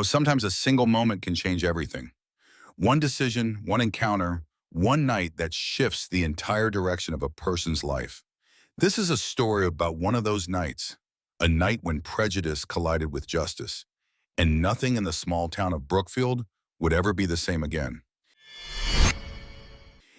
Sometimes a single moment can change everything. One decision, one encounter, one night that shifts the entire direction of a person's life. This is a story about one of those nights, a night when prejudice collided with justice, and nothing in the small town of Brookfield would ever be the same again.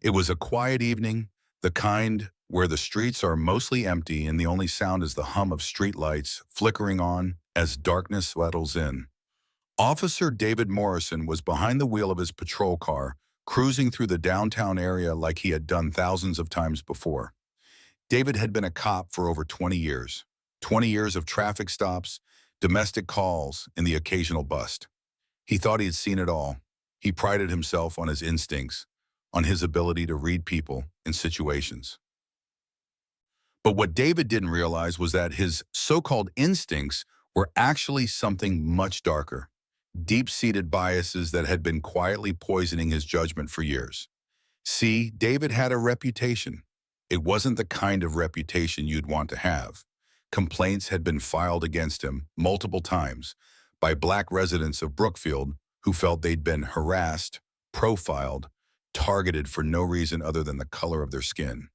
It was a quiet evening, the kind where the streets are mostly empty and the only sound is the hum of street lights flickering on as darkness settles in. Officer David Morrison was behind the wheel of his patrol car, cruising through the downtown area like he had done thousands of times before. David had been a cop for over 20 years. 20 years of traffic stops, domestic calls, and the occasional bust. He thought he had seen it all. He prided himself on his instincts, on his ability to read people and situations. But what David didn't realize was that his so-called instincts were actually something much darker. Deep-seated biases that had been quietly poisoning his judgment for years. See, David had a reputation. It wasn't the kind of reputation you'd want to have. Complaints had been filed against him multiple times by black residents of Brookfield who felt they'd been harassed, profiled, targeted for no reason other than the color of their skin.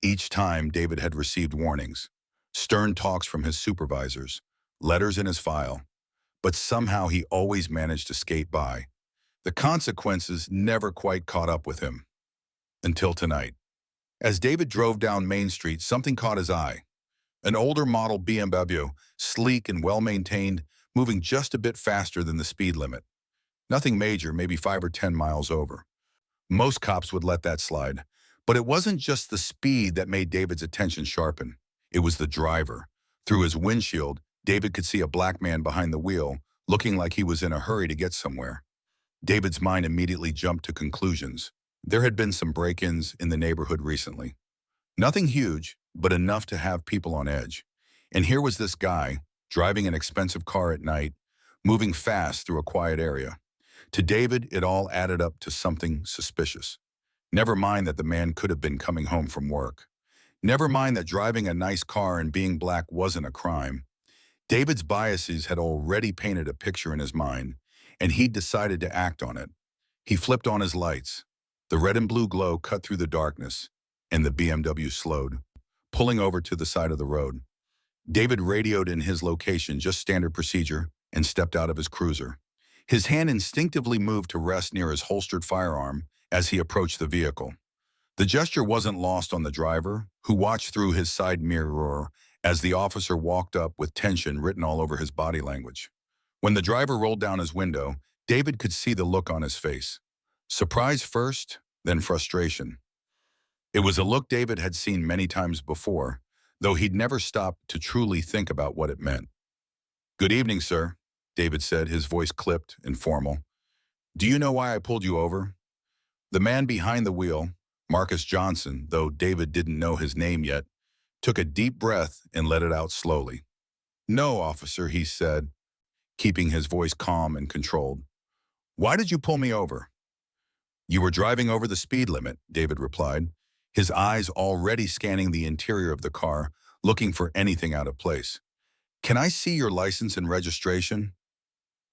Each time, David had received warnings, stern talks from his supervisors, letters in his file, but somehow he always managed to skate by. The consequences never quite caught up with him. Until tonight. As David drove down Main Street, something caught his eye. An older model BMW, sleek and well-maintained, moving just a bit faster than the speed limit. Nothing major, maybe 5 or 10 miles over. Most cops would let that slide. But it wasn't just the speed that made David's attention sharpen. It was the driver. Through his windshield, David could see a black man behind the wheel, looking like he was in a hurry to get somewhere. David's mind immediately jumped to conclusions. There had been some break-ins in the neighborhood recently. Nothing huge, but enough to have people on edge. And here was this guy, driving an expensive car at night, moving fast through a quiet area. To David, it all added up to something suspicious. Never mind that the man could have been coming home from work. Never mind that driving a nice car and being black wasn't a crime. David's biases had already painted a picture in his mind, and he'd decided to act on it. He flipped on his lights. The red and blue glow cut through the darkness, and the BMW slowed, pulling over to the side of the road. David radioed in his location, just standard procedure, and stepped out of his cruiser. His hand instinctively moved to rest near his holstered firearm as he approached the vehicle. The gesture wasn't lost on the driver, who watched through his side mirror as the officer walked up with tension written all over his body language. When the driver rolled down his window, David could see the look on his face. Surprise first, then frustration. It was a look David had seen many times before, though he'd never stopped to truly think about what it meant. "Good evening, sir," David said, his voice clipped and formal. "Do you know why I pulled you over?" The man behind the wheel, Marcus Johnson, though David didn't know his name yet, took a deep breath and let it out slowly. "No, officer," he said, keeping his voice calm and controlled. "Why did you pull me over?" "You were driving over the speed limit," David replied, his eyes already scanning the interior of the car, looking for anything out of place. "Can I see your license and registration?"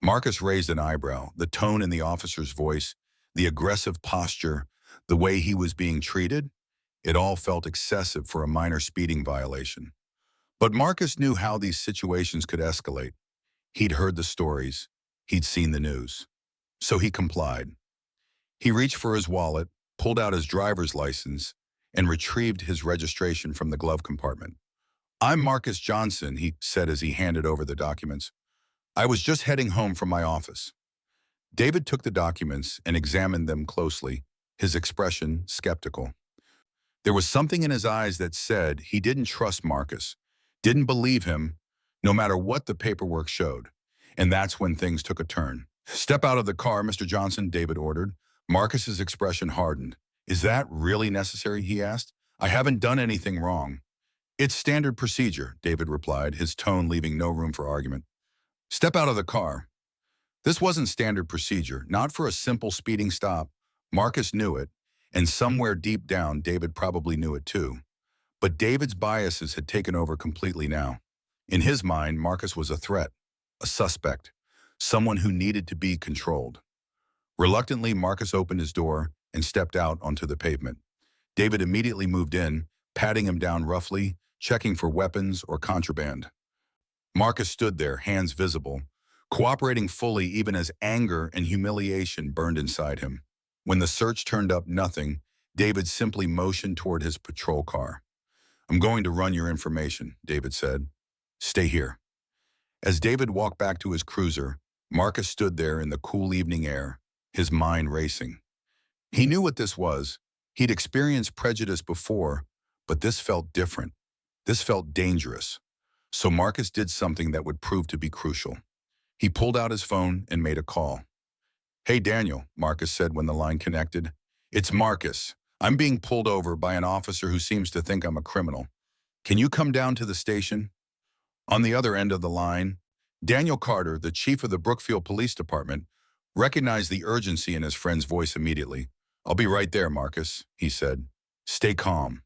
Marcus raised an eyebrow, the tone in the officer's voice, the aggressive posture, the way he was being treated. It all felt excessive for a minor speeding violation. But Marcus knew how these situations could escalate. He'd heard the stories. He'd seen the news. So he complied. He reached for his wallet, pulled out his driver's license, and retrieved his registration from the glove compartment. "I'm Marcus Johnson," he said as he handed over the documents. "I was just heading home from my office." David took the documents and examined them closely, his expression skeptical. There was something in his eyes that said he didn't trust Marcus, didn't believe him, no matter what the paperwork showed. And that's when things took a turn. "Step out of the car, Mr. Johnson," David ordered. Marcus's expression hardened. "Is that really necessary?" he asked. "I haven't done anything wrong." "It's standard procedure," David replied, his tone leaving no room for argument. "Step out of the car." This wasn't standard procedure, not for a simple speeding stop. Marcus knew it, and somewhere deep down, David probably knew it too. But David's biases had taken over completely now. In his mind, Marcus was a threat, a suspect, someone who needed to be controlled. Reluctantly, Marcus opened his door and stepped out onto the pavement. David immediately moved in, patting him down roughly, checking for weapons or contraband. Marcus stood there, hands visible, cooperating fully even as anger and humiliation burned inside him. When the search turned up nothing, David simply motioned toward his patrol car. "I'm going to run your information," David said. "Stay here." As David walked back to his cruiser, Marcus stood there in the cool evening air, his mind racing. He knew what this was. He'd experienced prejudice before, but this felt different. This felt dangerous. So Marcus did something that would prove to be crucial. He pulled out his phone and made a call. "Hey, Daniel," Marcus said when the line connected. "It's Marcus. I'm being pulled over by an officer who seems to think I'm a criminal. Can you come down to the station?" On the other end of the line, Daniel Carter, the chief of the Brookfield Police Department, recognized the urgency in his friend's voice immediately. "I'll be right there, Marcus," he said. "Stay calm."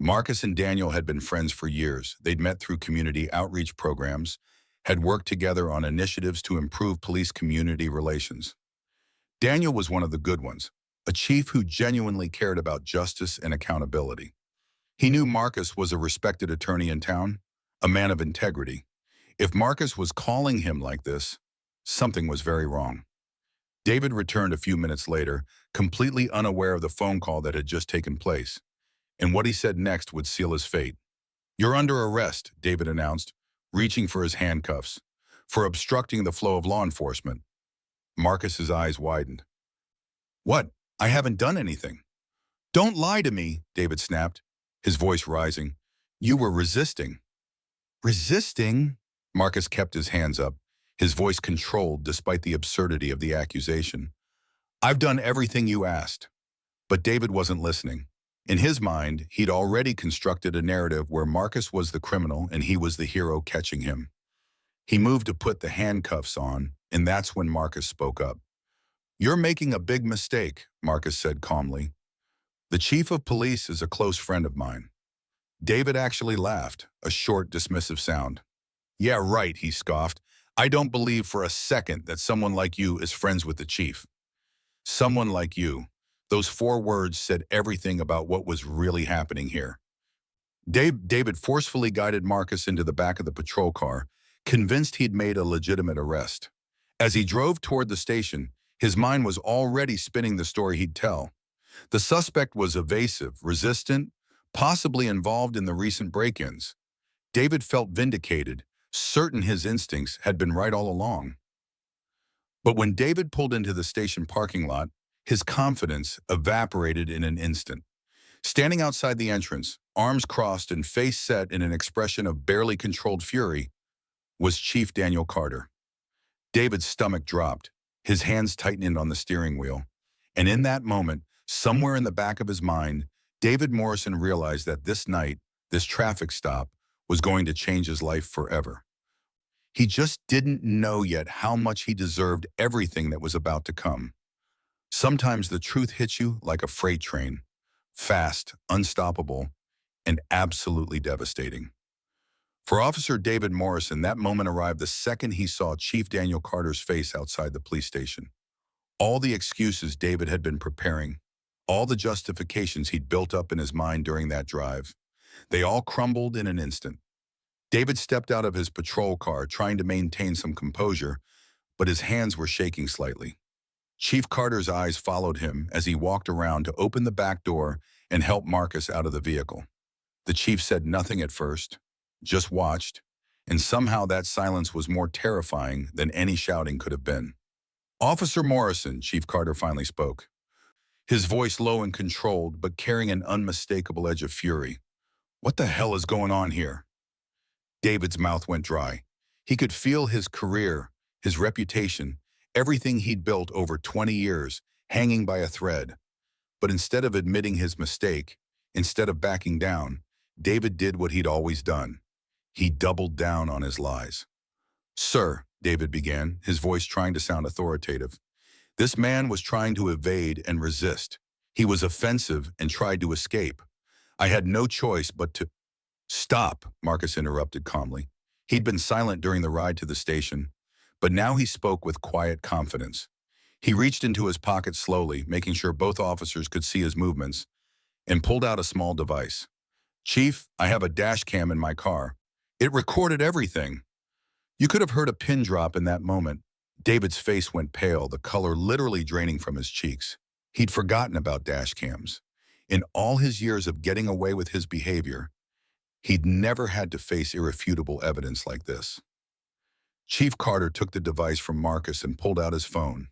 Marcus and Daniel had been friends for years. They'd met through community outreach programs, had worked together on initiatives to improve police community relations. Daniel was one of the good ones, a chief who genuinely cared about justice and accountability. He knew Marcus was a respected attorney in town, a man of integrity. If Marcus was calling him like this, something was very wrong. David returned a few minutes later, completely unaware of the phone call that had just taken place, and what he said next would seal his fate. "You're under arrest," David announced, reaching for his handcuffs, "for obstructing the flow of law enforcement." Marcus's eyes widened. "What? I haven't done anything." "Don't lie to me," David snapped, his voice rising. "You were resisting." "Resisting?" Marcus kept his hands up, his voice controlled despite the absurdity of the accusation. "I've done everything you asked." But David wasn't listening. In his mind, he'd already constructed a narrative where Marcus was the criminal and he was the hero catching him. He moved to put the handcuffs on, and that's when Marcus spoke up. "You're making a big mistake," Marcus said calmly. "The chief of police is a close friend of mine." David actually laughed, a short, dismissive sound. "Yeah, right," he scoffed. "I don't believe for a second that someone like you is friends with the chief." Someone like you. Those four words said everything about what was really happening here. David forcefully guided Marcus into the back of the patrol car, convinced he'd made a legitimate arrest. As he drove toward the station, his mind was already spinning the story he'd tell. The suspect was evasive, resistant, possibly involved in the recent break-ins. David felt vindicated, certain his instincts had been right all along. But when David pulled into the station parking lot, his confidence evaporated in an instant. Standing outside the entrance, arms crossed and face set in an expression of barely controlled fury, was Chief Daniel Carter. David's stomach dropped, his hands tightened on the steering wheel. And in that moment, somewhere in the back of his mind, David Morrison realized that this night, this traffic stop, was going to change his life forever. He just didn't know yet how much he deserved everything that was about to come. Sometimes the truth hits you like a freight train, fast, unstoppable, and absolutely devastating. For Officer David Morrison, that moment arrived the second he saw Chief Daniel Carter's face outside the police station. All the excuses David had been preparing, all the justifications he'd built up in his mind during that drive, they all crumbled in an instant. David stepped out of his patrol car, trying to maintain some composure, but his hands were shaking slightly. Chief Carter's eyes followed him as he walked around to open the back door and help Marcus out of the vehicle. The chief said nothing at first, just watched, and somehow that silence was more terrifying than any shouting could have been. "Officer Morrison," Chief Carter finally spoke, his voice low and controlled but carrying an unmistakable edge of fury. "What the hell is going on here?" David's mouth went dry. He could feel his career, his reputation, everything he'd built over 20 years, hanging by a thread. But instead of admitting his mistake, instead of backing down, David did what he'd always done. He doubled down on his lies. "Sir," David began, his voice trying to sound authoritative. "This man was trying to evade and resist. He was offensive and tried to escape. I had no choice but to—" "Stop," Marcus interrupted calmly. He'd been silent during the ride to the station, But now he spoke with quiet confidence. He reached into his pocket slowly, making sure both officers could see his movements, and pulled out a small device. "Chief, I have a dash cam in my car. It recorded everything." You could have heard a pin drop in that moment. David's face went pale, the color literally draining from his cheeks. He'd forgotten about dash cams. In all his years of getting away with his behavior, he'd never had to face irrefutable evidence like this. Chief Carter took the device from Marcus and pulled out his phone,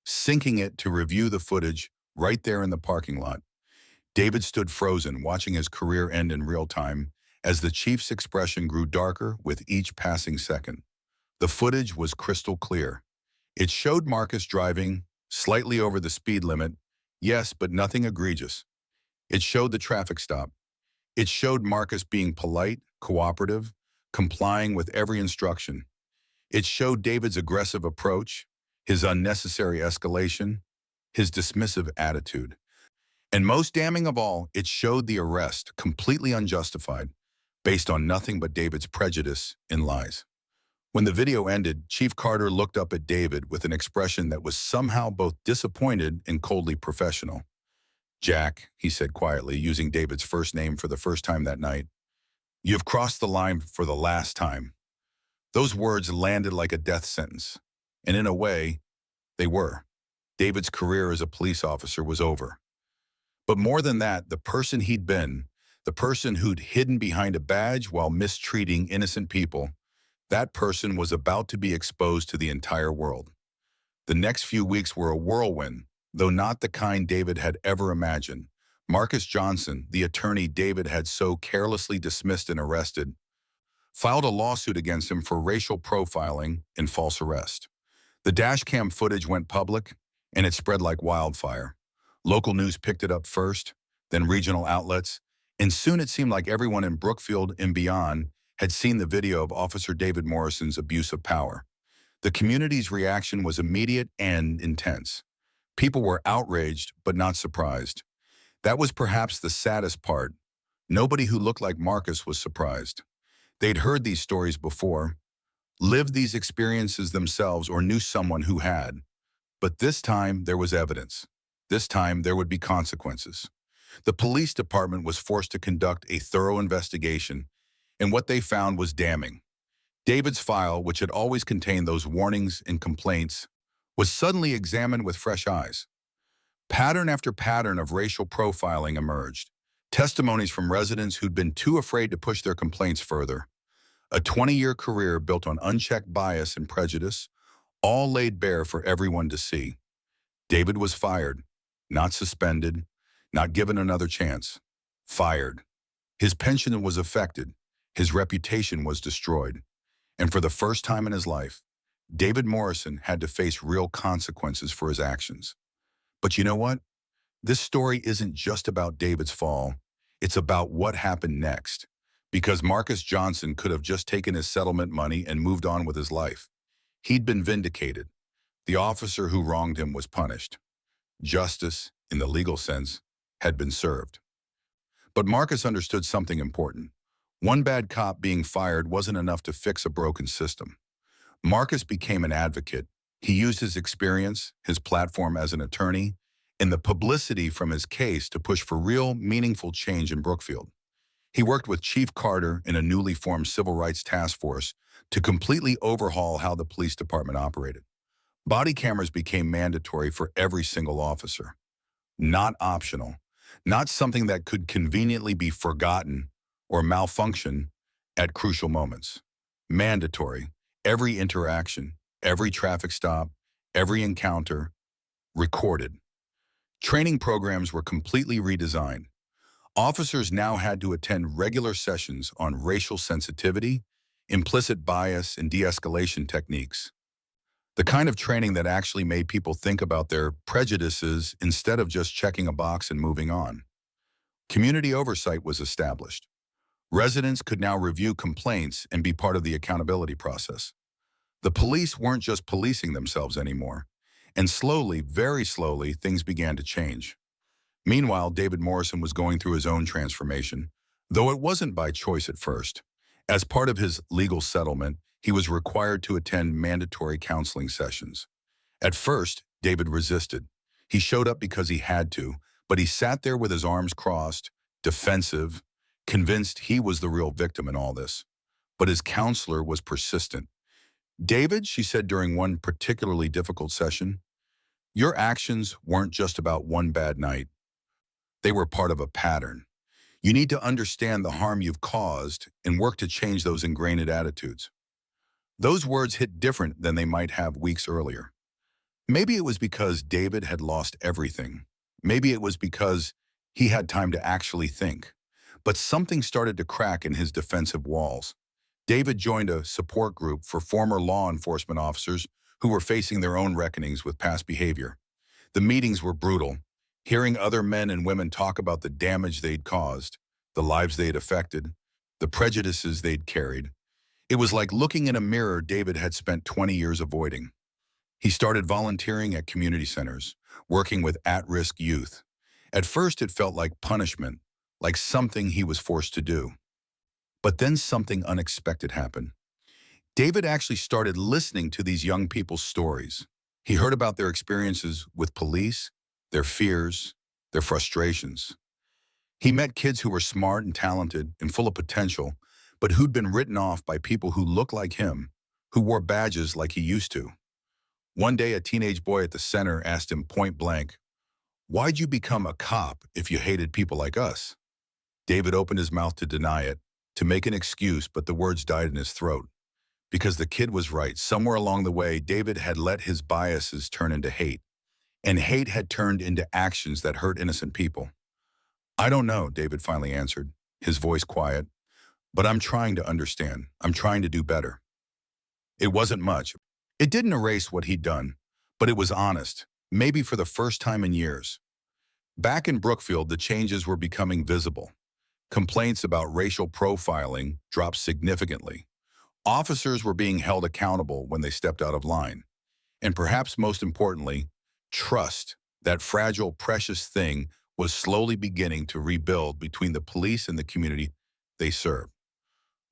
syncing it to review the footage right there in the parking lot. David stood frozen, watching his career end in real time as the chief's expression grew darker with each passing second. The footage was crystal clear. It showed Marcus driving slightly over the speed limit, yes, but nothing egregious. It showed the traffic stop. It showed Marcus being polite, cooperative, complying with every instruction. It showed David's aggressive approach, his unnecessary escalation, his dismissive attitude. And most damning of all, it showed the arrest, completely unjustified, based on nothing but David's prejudice and lies. When the video ended, Chief Carter looked up at David with an expression that was somehow both disappointed and coldly professional. "Jack," he said quietly, using David's first name for the first time that night, "you've crossed the line for the last time." Those words landed like a death sentence. And in a way, they were. David's career as a police officer was over. But more than that, the person he'd been, the person who'd hidden behind a badge while mistreating innocent people, that person was about to be exposed to the entire world. The next few weeks were a whirlwind, though not the kind David had ever imagined. Marcus Johnson, the attorney David had so carelessly dismissed and arrested, filed a lawsuit against him for racial profiling and false arrest. The dashcam footage went public, and it spread like wildfire. Local news picked it up first, then regional outlets, and soon it seemed like everyone in Brookfield and beyond had seen the video of Officer David Morrison's abuse of power. The community's reaction was immediate and intense. People were outraged, but not surprised. That was perhaps the saddest part. Nobody who looked like Marcus was surprised. They'd heard these stories before, lived these experiences themselves, or knew someone who had. But this time, there was evidence. This time, there would be consequences. The police department was forced to conduct a thorough investigation, and what they found was damning. David's file, which had always contained those warnings and complaints, was suddenly examined with fresh eyes. Pattern after pattern of racial profiling emerged. Testimonies from residents who'd been too afraid to push their complaints further. A 20-year career built on unchecked bias and prejudice, all laid bare for everyone to see. David was fired, not suspended, not given another chance. Fired. His pension was affected. His reputation was destroyed. And for the first time in his life, David Morrison had to face real consequences for his actions. But you know what? This story isn't just about David's fall. It's about what happened next. Because Marcus Johnson could have just taken his settlement money and moved on with his life. He'd been vindicated. The officer who wronged him was punished. Justice, in the legal sense, had been served. But Marcus understood something important. One bad cop being fired wasn't enough to fix a broken system. Marcus became an advocate. He used his experience, his platform as an attorney, and the publicity from his case to push for real, meaningful change in Brookfield. He worked with Chief Carter in a newly formed civil rights task force to completely overhaul how the police department operated. Body cameras became mandatory for every single officer. Not optional. Not something that could conveniently be forgotten or malfunction at crucial moments. Mandatory. Every interaction, every traffic stop, every encounter, recorded. Training programs were completely redesigned. Officers now had to attend regular sessions on racial sensitivity, implicit bias, and de-escalation techniques. The kind of training that actually made people think about their prejudices instead of just checking a box and moving on. Community oversight was established. Residents could now review complaints and be part of the accountability process. The police weren't just policing themselves anymore. And slowly, very slowly, things began to change. Meanwhile, David Morrison was going through his own transformation, though it wasn't by choice at first. As part of his legal settlement, He was required to attend mandatory counseling sessions. At first, David resisted. He showed up because he had to, but he sat there with his arms crossed, defensive, convinced he was the real victim in all this. But his counselor was persistent. "David," she said during one particularly difficult session, "your actions weren't just about one bad night. They were part of a pattern. You need to understand the harm you've caused and work to change those ingrained attitudes." Those words hit different than they might have weeks earlier. Maybe it was because David had lost everything. Maybe it was because he had time to actually think. But something started to crack in his defensive walls. David joined a support group for former law enforcement officers who were facing their own reckonings with past behavior. The meetings were brutal. Hearing other men and women talk about the damage they'd caused, the lives they'd affected, the prejudices they'd carried, it was like looking in a mirror David had spent 20 years avoiding. He started volunteering at community centers, working with at-risk youth. At first, it felt like punishment, like something he was forced to do. But then something unexpected happened. David actually started listening to these young people's stories. He heard about their experiences with police, their fears, their frustrations. He met kids who were smart and talented and full of potential, but who'd been written off by people who looked like him, who wore badges like he used to. One day, a teenage boy at the center asked him point blank, "Why'd you become a cop if you hated people like us?" David opened his mouth to deny it, to make an excuse, but the words died in his throat. Because the kid was right. Somewhere along the way, David had let his biases turn into hate, and hate had turned into actions that hurt innocent people. "I don't know," David finally answered, his voice quiet, "but I'm trying to understand. I'm trying to do better." It wasn't much. It didn't erase what he'd done, but it was honest, maybe for the first time in years. Back in Brookfield, the changes were becoming visible. Complaints about racial profiling dropped significantly. Officers were being held accountable when they stepped out of line. And perhaps most importantly, trust, that fragile, precious thing, was slowly beginning to rebuild between the police and the community they served.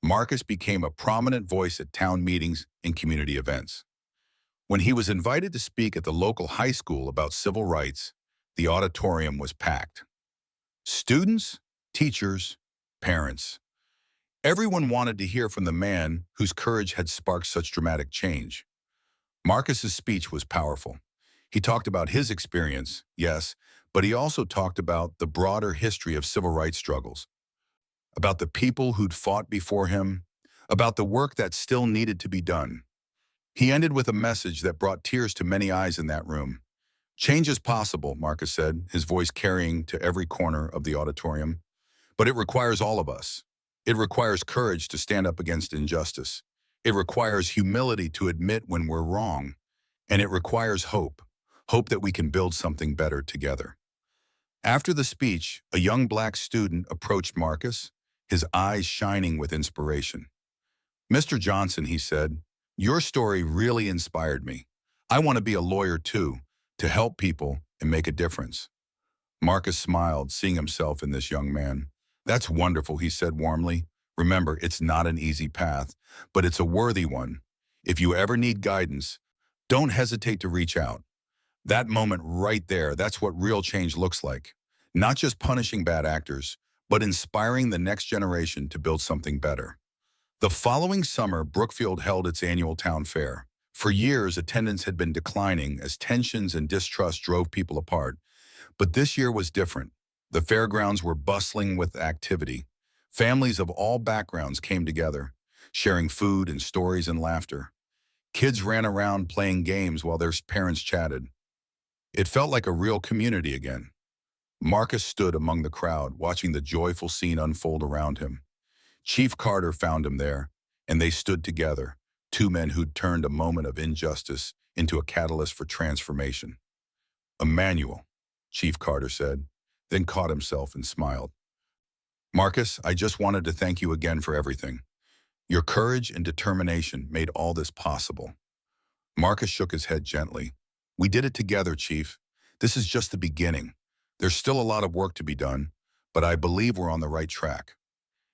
Marcus became a prominent voice at town meetings and community events. When he was invited to speak at the local high school about civil rights, the auditorium was packed. Students, teachers, parents. Everyone wanted to hear from the man whose courage had sparked such dramatic change. Marcus's speech was powerful. He talked about his experience, yes, but he also talked about the broader history of civil rights struggles, about the people who'd fought before him, about the work that still needed to be done. He ended with a message that brought tears to many eyes in that room. "Change is possible," Marcus said, his voice carrying to every corner of the auditorium. "But it requires all of us. It requires courage to stand up against injustice. It requires humility to admit when we're wrong. And it requires hope, hope that we can build something better together." After the speech, a young black student approached Marcus, his eyes shining with inspiration. "Mr. Johnson," he said, "your story really inspired me. I want to be a lawyer too, to help people and make a difference." Marcus smiled, seeing himself in this young man. "That's wonderful," he said warmly. "Remember, it's not an easy path, but it's a worthy one. If you ever need guidance, don't hesitate to reach out." That moment right there, that's what real change looks like. Not just punishing bad actors, but inspiring the next generation to build something better. The following summer, Brookfield held its annual town fair. For years, attendance had been declining as tensions and distrust drove people apart. But this year was different. The fairgrounds were bustling with activity. Families of all backgrounds came together, sharing food and stories and laughter. Kids ran around playing games while their parents chatted. It felt like a real community again. Marcus stood among the crowd, watching the joyful scene unfold around him. Chief Carter found him there, and they stood together, two men who'd turned a moment of injustice into a catalyst for transformation. "Emmanuel," Chief Carter said, then caught himself and smiled. "Marcus, I just wanted to thank you again for everything. Your courage and determination made all this possible." Marcus shook his head gently. "We did it together, Chief. This is just the beginning. There's still a lot of work to be done, but I believe we're on the right track."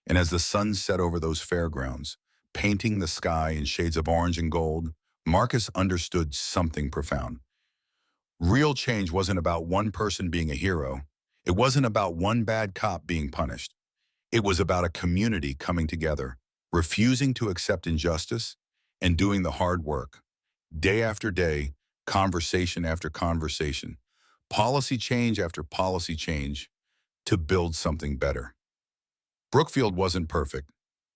And as the sun set over those fairgrounds, painting the sky in shades of orange and gold, Marcus understood something profound. Real change wasn't about one person being a hero. It wasn't about one bad cop being punished. It was about a community coming together, refusing to accept injustice, and doing the hard work. Day after day, conversation after conversation, policy change after policy change, to build something better. Brookfield wasn't perfect.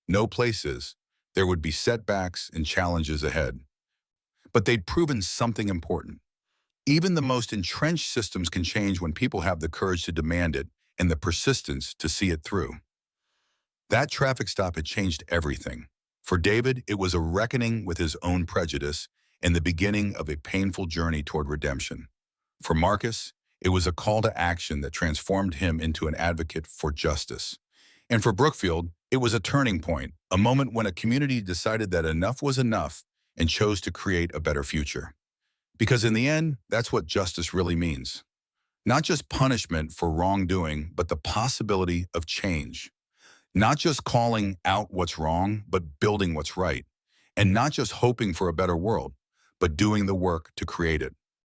No place is. There would be setbacks and challenges ahead. But they'd proven something important. Even the most entrenched systems can change when people have the courage to demand it and the persistence to see it through. That traffic stop had changed everything. For David, it was a reckoning with his own prejudice and the beginning of a painful journey toward redemption. For Marcus, it was a call to action that transformed him into an advocate for justice. And for Brookfield, it was a turning point, a moment when a community decided that enough was enough and chose to create a better future. Because in the end, that's what justice really means. Not just punishment for wrongdoing, but the possibility of change. Not just calling out what's wrong, but building what's right. And not just hoping for a better world, but doing the work to create it.